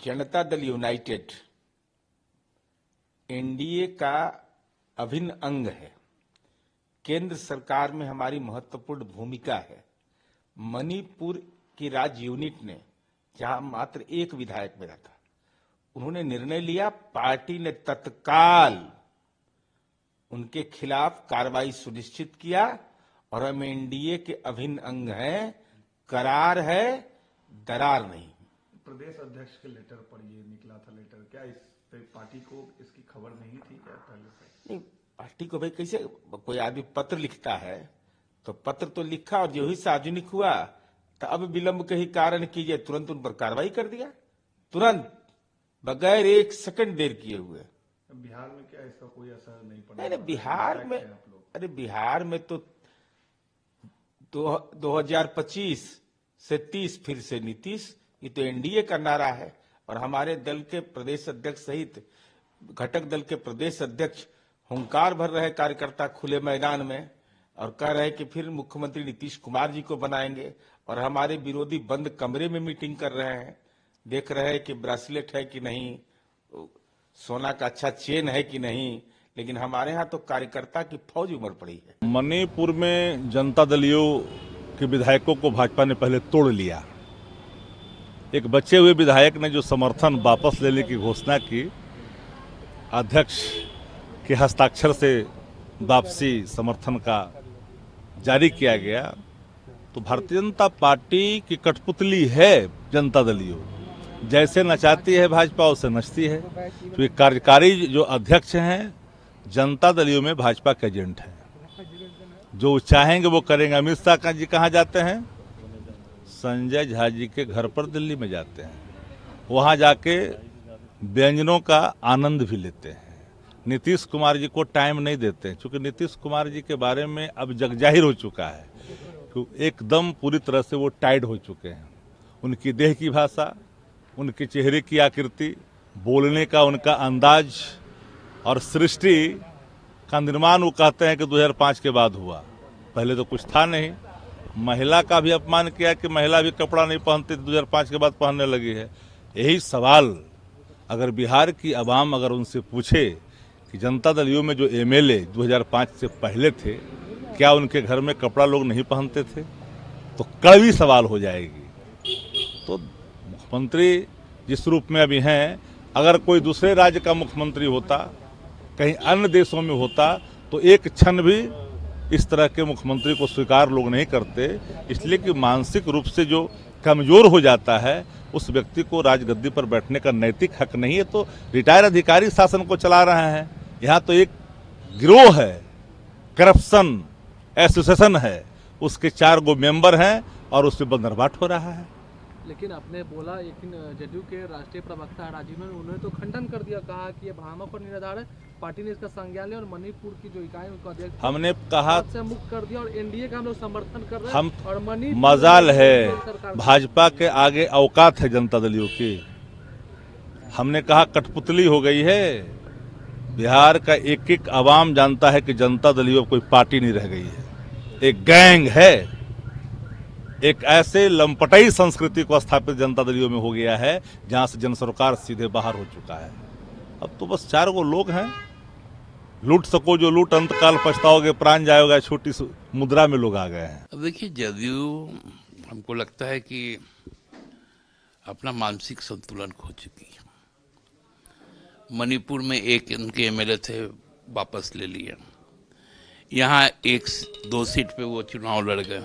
Janata Dal United NDA का अभिन्न अंग है। केंद्र सरकार में हमारी महत्वपूर्ण भूमिका है। मणिपुर की राज्य यूनिट ने, जहां मात्र एक विधायक मेरा था, उन्होंने निर्णय लिया, पार्टी ने तत्काल उनके खिलाफ कार्रवाई सुनिश्चित किया और हम एनडीए के अभिन्न अंग हैं। करार है, दरार नहीं। प्रदेश अध्यक्ष के लेटर पर ये निकला था लेटर, क्या इस पे पार्टी को इसकी खबर नहीं थी क्या पहले से? नहीं, पार्टी को भाई कैसे कोई आदमी पत्र लिखता है, तो पत्र तो लिखा और जो ही सार्वजनिक हुआ तो अब विलंब के ही कारण कीजिए, तुरंत उन पर कार्रवाई कर दिया, तुरंत बगैर एक सेकंड देर किए हुए। बिहार में क्या इसका कोई असर नहीं पड़ा? नहीं, बिहार में, अरे बिहार में तो 2025 से 30 फिर से नीतीश, ये तो एनडीए का नारा है। और हमारे दल के प्रदेश अध्यक्ष सहित घटक दल के प्रदेश अध्यक्ष हुंकार भर रहे कार्यकर्ता खुले मैदान में और कह रहे कि फिर मुख्यमंत्री नीतीश कुमार जी को बनाएंगे। और हमारे विरोधी बंद कमरे में मीटिंग कर रहे हैं, देख रहे हैं कि ब्रेसलेट है कि नहीं, सोना का अच्छा चेन है कि नहीं, लेकिन हमारे यहाँ तो कार्यकर्ता की फौज उमड़ पड़ी है। मणिपुर में जनता दलियों के विधायकों को भाजपा ने पहले तोड़ लिया। एक बचे हुए विधायक ने जो समर्थन वापस लेने की घोषणा की, अध्यक्ष के हस्ताक्षर से वापसी समर्थन का जारी किया गया, तो भारतीय जनता पार्टी की कठपुतली है जनता दलियों। जैसे नचाती है भाजपा वैसे नचती है। तो ये कार्यकारी जो अध्यक्ष हैं जनता दलियों में भाजपा के एजेंट हैं, जो चाहेंगे वो करेंगे। अमित शाह जी कहाँ जाते हैं? संजय झा जी के घर पर दिल्ली में जाते हैं, वहां जाके व्यंजनों का आनंद भी लेते हैं। नीतीश कुमार जी को टाइम नहीं देते हैं, क्योंकि नीतीश कुमार जी के बारे में अब जग जाहिर हो चुका है, एकदम पूरी तरह से वो टाइड हो चुके हैं। उनकी देह की भाषा, उनके चेहरे की आकृति, बोलने का उनका अंदाज और सृष्टि का निर्माण वो कहते हैं कि 2005 के बाद हुआ, पहले तो कुछ था नहीं। महिला का भी अपमान किया कि महिला भी कपड़ा नहीं पहनती, 2005 के बाद पहनने लगी है। यही सवाल अगर बिहार की आवाम अगर उनसे पूछे कि जनता दलियों में जो एमएलए 2005 से पहले थे, क्या उनके घर में कपड़ा लोग नहीं पहनते थे, तो कड़वी सवाल हो जाएगी। तो मुख्यमंत्री जिस रूप में अभी हैं, अगर कोई दूसरे राज्य का मुख्यमंत्री होता, कहीं अन्य देशों में होता, तो एक क्षण भी इस तरह के मुख्यमंत्री को स्वीकार लोग नहीं करते, इसलिए कि मानसिक रूप से जो कमजोर हो जाता है उस व्यक्ति को राजगद्दी पर बैठने का नैतिक हक नहीं है। तो रिटायर अधिकारी शासन को चला रहे हैं। यहाँ तो एक गिरोह है, करप्शन एसोसिएशन है, उसके 4 गो मेंबर हैं और उससे बंदरबाट हो रहा है। लेकिन आपने बोला, लेकिन जदयू के राष्ट्रीय प्रवक्ता राजीव ने उन्होंने तो खंडन कर दिया, कहा कि ये भ्रामक और निराधार है, पार्टी ने इसका संज्ञान लिया और मणिपुर की जो इकाई उनका अध्यक्ष हमने कहा से मुक्त कर दिया और एनडीए का हम लोग समर्थन कर रहे हैं। हम और मणिपुर मजाल है, भाजपा के आगे औकात है जनता दलियों की। हमने कहा कठपुतली हो गई है। बिहार का एक एक आवाम जानता है कि जनता दलियों कोई पार्टी नहीं रह गई है, एक गैंग है। एक ऐसे लंपटाई संस्कृति को स्थापित जनता दलियों में हो गया है, जहां से जन सरोकार सीधे बाहर हो चुका है। अब तो बस 4 गो लोग हैं, लूट सको जो लूट, अंतकाल पछताओगे, प्राण जाओगे, छोटी मुद्रा में लोग आ गए हैं। अब देखिए, जदयू हमको लगता है कि अपना मानसिक संतुलन खो चुकी है। मणिपुर में एक उनके एमएलए थे, वापस ले लिए। यहाँ 1-2 सीट पे वो चुनाव लड़ गए,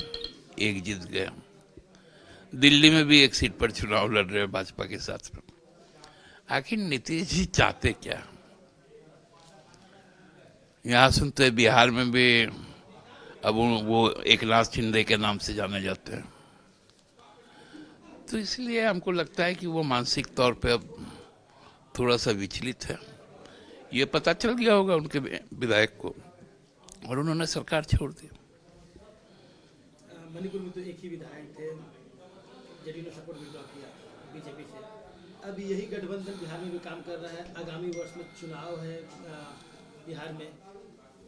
एक जीत गया। दिल्ली में भी 1 सीट पर चुनाव लड़ रहे भाजपा के साथ में। आखिर नीतीश जी चाहते क्या? यहाँ सुनते हैं बिहार में भी अब वो एकनाथ शिंदे के नाम से जाने जाते हैं। तो इसलिए हमको लगता है कि वो मानसिक तौर पे अब थोड़ा सा विचलित है। ये पता चल गया होगा उनके विधायक को और उन्होंने सरकार छोड़ दी। मणिपुर में तो एक ही विधायक थे, जदयू ने सपोर्ट विड्रॉ किया बीजेपी से। अब यही गठबंधन बिहार में भी काम कर रहा है। आगामी वर्ष में चुनाव है बिहार में,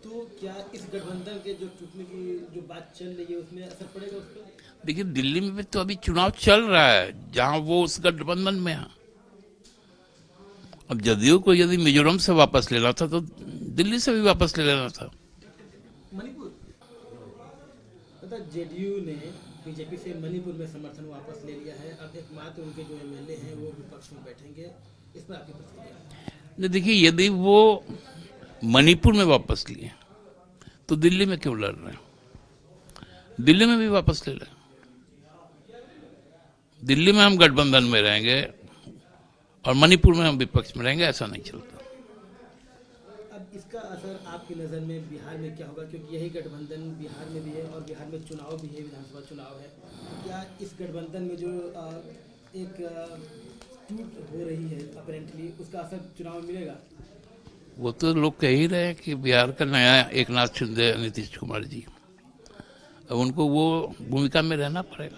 तो क्या इस गठबंधन के जो टूटने की जो बात चल रही है उसमें असर पड़ेगा उस पर? देखिए, दिल्ली में भी तो अभी चुनाव चल रहा है, जहां वो उस गठबंधन में है। अब जदयू को यदि मिजोरम से वापस लेना था तो दिल्ली से भी वापस ले लेना था। मणिपुर पता जेडीयू ने बीजेपी से मणिपुर में समर्थन वापस ले लिया है। अब एकमात्र उनके जो एमएलए हैं वो विपक्ष में बैठेंगे, इस पर आपकी प्रतिक्रिया? देखिए, यदि वो मणिपुर में वापस लिए तो दिल्ली में क्यों लड़ रहे हैं? दिल्ली में भी वापस ले लें। दिल्ली में हम गठबंधन में रहेंगे और मणिपुर में हम विपक्ष में रहेंगे, ऐसा नहीं चलता। अब इसका असर आपकी नज़र में बिहार में क्या होगा, क्योंकि यही गठबंधन बिहार में भी है और बिहार में चुनाव भी है, विधानसभा चुनाव है। क्या इस गठबंधन में जो एक टूट हो रही है अपेरेंटली, उसका असर चुनाव में मिलेगा? वो तो लोग कह ही रहे हैं कि बिहार का नया एक नाथ शिंदे नीतीश कुमार जी, अब उनको वो भूमिका में रहना पड़ेगा।